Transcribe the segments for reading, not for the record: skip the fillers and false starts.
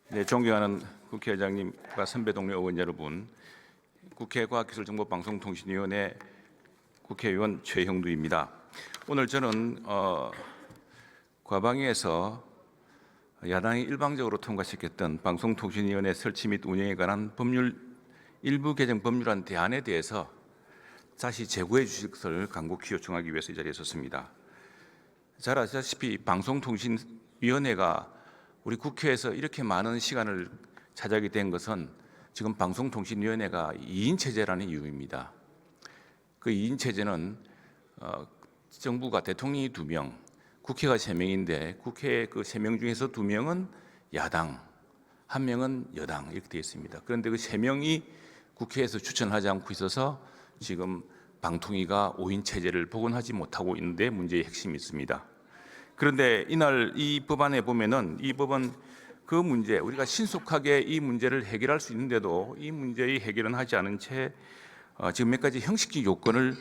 네, 존경하는 국회의장님과 선배 동료 의원 여러분, 국회 과학기술정보방송통신위원회 국회의원 최형두입니다. 오늘 저는 과방위에서 야당이 일방적으로 통과시켰던 방송통신위원회 설치 및 운영에 관한 법률 일부 개정 법률안 대안에 대해서 다시 재고해 주실 것을 간곡히 요청하기 위해서 이 자리에 섰습니다. 잘 아시다시피 방송통신위원회가 우리 국회에서 이렇게 많은 시간을 차지하게 된 것은 지금 방송통신위원회가 2인 체제라는 이유입니다. 그 2인 체제는 정부가 대통령이 2명, 국회가 3명인데 국회 그 3명 중에서 2명은 야당, 1명은 여당 이렇게 되어 있습니다. 그런데 그 3명이 국회에서 추천하지 않고 있어서 지금 방통위가 5인 체제를 복원하지 못하고 있는데 문제의 핵심이 있습니다. 그런데 이날 이 법안에 보면은 이 법은 그 문제, 우리가 신속하게 이 문제를 해결할 수 있는데도 이 문제의 해결은 하지 않은 채 지금 몇 가지 형식적 요건을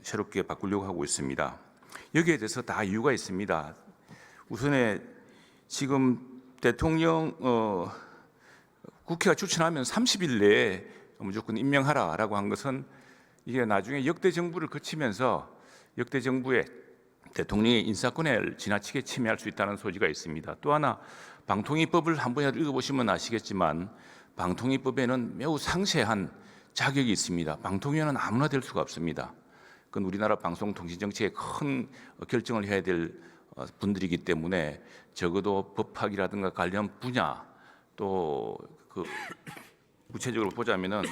새롭게 바꾸려고 하고 있습니다. 여기에 대해서 다 이유가 있습니다. 우선에 지금 대통령 국회가 추천하면 30일 내에 무조건 임명하라라고 한 것은 이게 나중에 역대 정부를 거치면서 역대 정부의 대통령의 인사권을 지나치게 침해할 수 있다는 소지가 있습니다. 또 하나 방통위법을 한 번이라도 읽어보시면 아시겠지만 방통위법에는 매우 상세한 자격이 있습니다. 방통위원은 아무나 될 수가 없습니다. 그건 우리나라 방송통신정책에 큰 결정을 해야 될 분들이기 때문에 적어도 법학이라든가 관련 분야 또 그 구체적으로 보자면은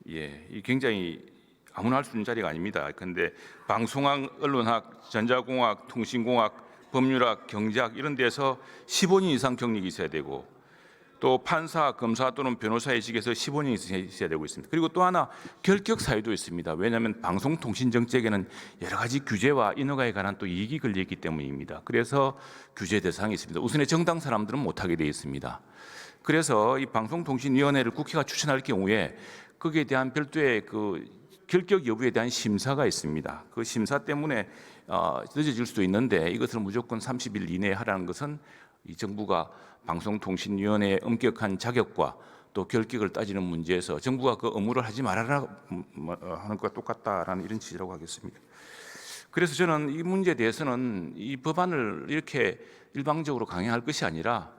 이 굉장히 아무나 할 수 있는 자리가 아닙니다. 그런데 방송학, 언론학, 전자공학, 통신공학, 법률학, 경제학 이런 데서 15년 이상 경력이 있어야 되고 또 판사, 검사 또는 변호사의 직에서 15년 있어야 되고 있습니다. 그리고 또 하나 결격 사유도 있습니다. 왜냐하면 방송통신 정책에는 여러 가지 규제와 인허가에 관한 또 이익이 걸려 있기 때문입니다. 그래서 규제 대상이 있습니다. 우선에 정당 사람들은 못하게 되어 있습니다. 그래서 이 방송통신위원회를 국회가 추천할 경우에 거기에 대한 별도의 그 결격 여부에 대한 심사가 있습니다. 그 심사 때문에 늦어질 수도 있는데 이것을 무조건 30일 이내에 하라는 것은 이 정부가 방송통신위원회의 엄격한 자격과 또 결격을 따지는 문제에서 정부가 그 업무를 하지 말아라 하는 것과 똑같다라는 이런 취지라고 하겠습니다. 그래서 저는 이 문제에 대해서는 이 법안을 이렇게 일방적으로 강행할 것이 아니라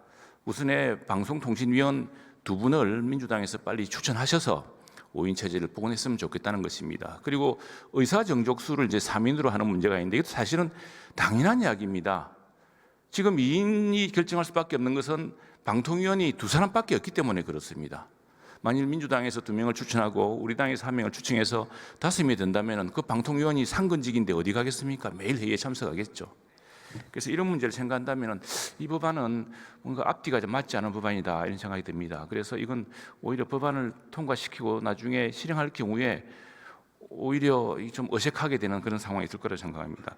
우선에 방송통신위원 2분을 민주당에서 빨리 추천하셔서 5인 체제를 복원했으면 좋겠다는 것입니다. 그리고 의사정족수를 이제 3인으로 하는 문제가 있는데 이것도 사실은 당연한 이야기입니다. 지금 2인이 결정할 수밖에 없는 것은 방통위원이 2사람밖에 없기 때문에 그렇습니다. 만일 민주당에서 2명을 추천하고 우리 당에서 1명을 추천해서 5명이 된다면 그 방통위원이 상근직인데 어디 가겠습니까? 매일 회의에 참석하겠죠. 그래서 이런 문제를 생각한다면 이 법안은 뭔가 앞뒤가 좀 맞지 않은 법안이다 이런 생각이 듭니다. 그래서 이건 오히려 법안을 통과시키고 나중에 실행할 경우에 오히려 좀 어색하게 되는 그런 상황이 있을 거라고 생각합니다.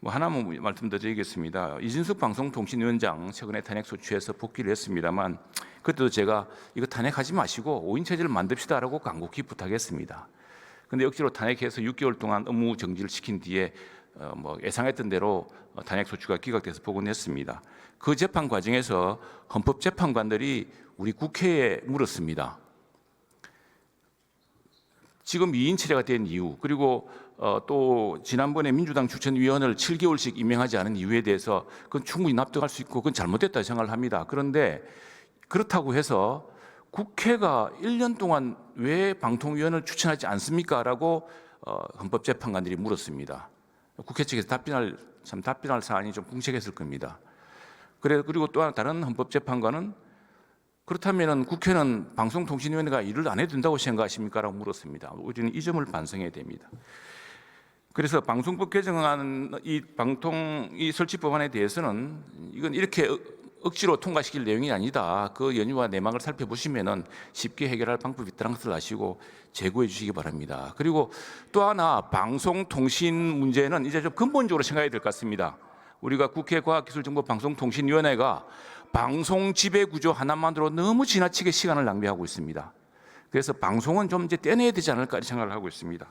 하나만 말씀 더 드리겠습니다. 이진숙 방송통신위원장 최근에 탄핵 소추에서 복귀를 했습니다만 그때도 제가 이거 탄핵하지 마시고 5인 체제를 만듭시다라고 간곡히 부탁했습니다. 그런데 억지로 탄핵해서 6개월 동안 업무 정지를 시킨 뒤에 예상했던 대로 탄핵 소추가 기각돼서 복원했습니다. 그 재판 과정에서 헌법재판관들이 우리 국회에 물었습니다. 지금 2인 체제가 된 이유 그리고 또 지난번에 민주당 추천위원을 7개월씩 임명하지 않은 이유에 대해서 그건 충분히 납득할 수 있고 그건 잘못됐다 생각을 합니다. 그런데 그렇다고 해서 국회가 1년 동안 왜 방통위원을 추천하지 않습니까? 라고 헌법재판관들이 물었습니다. 국회 측에서 답변할 사안이 좀 궁색했을 겁니다. 그리고 또 다른 헌법재판관은 그렇다면 국회는 방송통신위원회가 일을 안 해도 된다고 생각하십니까? 라고 물었습니다. 우리는 이 점을 반성해야 됩니다. 그래서 방송법 개정안 이 설치 법안에 대해서는 이건 이렇게 억지로 통과시킬 내용이 아니다. 그 연유와 내막을 살펴보시면은 쉽게 해결할 방법이 있다는 것을 아시고 제고해 주시기 바랍니다. 그리고 또 하나 방송통신 문제는 이제 좀 근본적으로 생각해야 될 것 같습니다. 우리가 국회 과학기술정보방송통신위원회가 방송 지배 구조 하나만으로 너무 지나치게 시간을 낭비하고 있습니다. 그래서 방송은 좀 이제 떼내야 되지 않을까 생각을 하고 있습니다.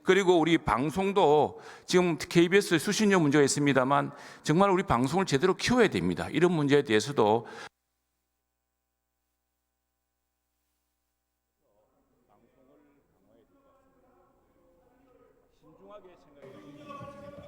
그리고 우리 방송도 지금 KBS 수신료 문제가 있습니다만 정말 우리 방송을 제대로 키워야 됩니다. 이런 문제에 대해서도 신중하게 생각해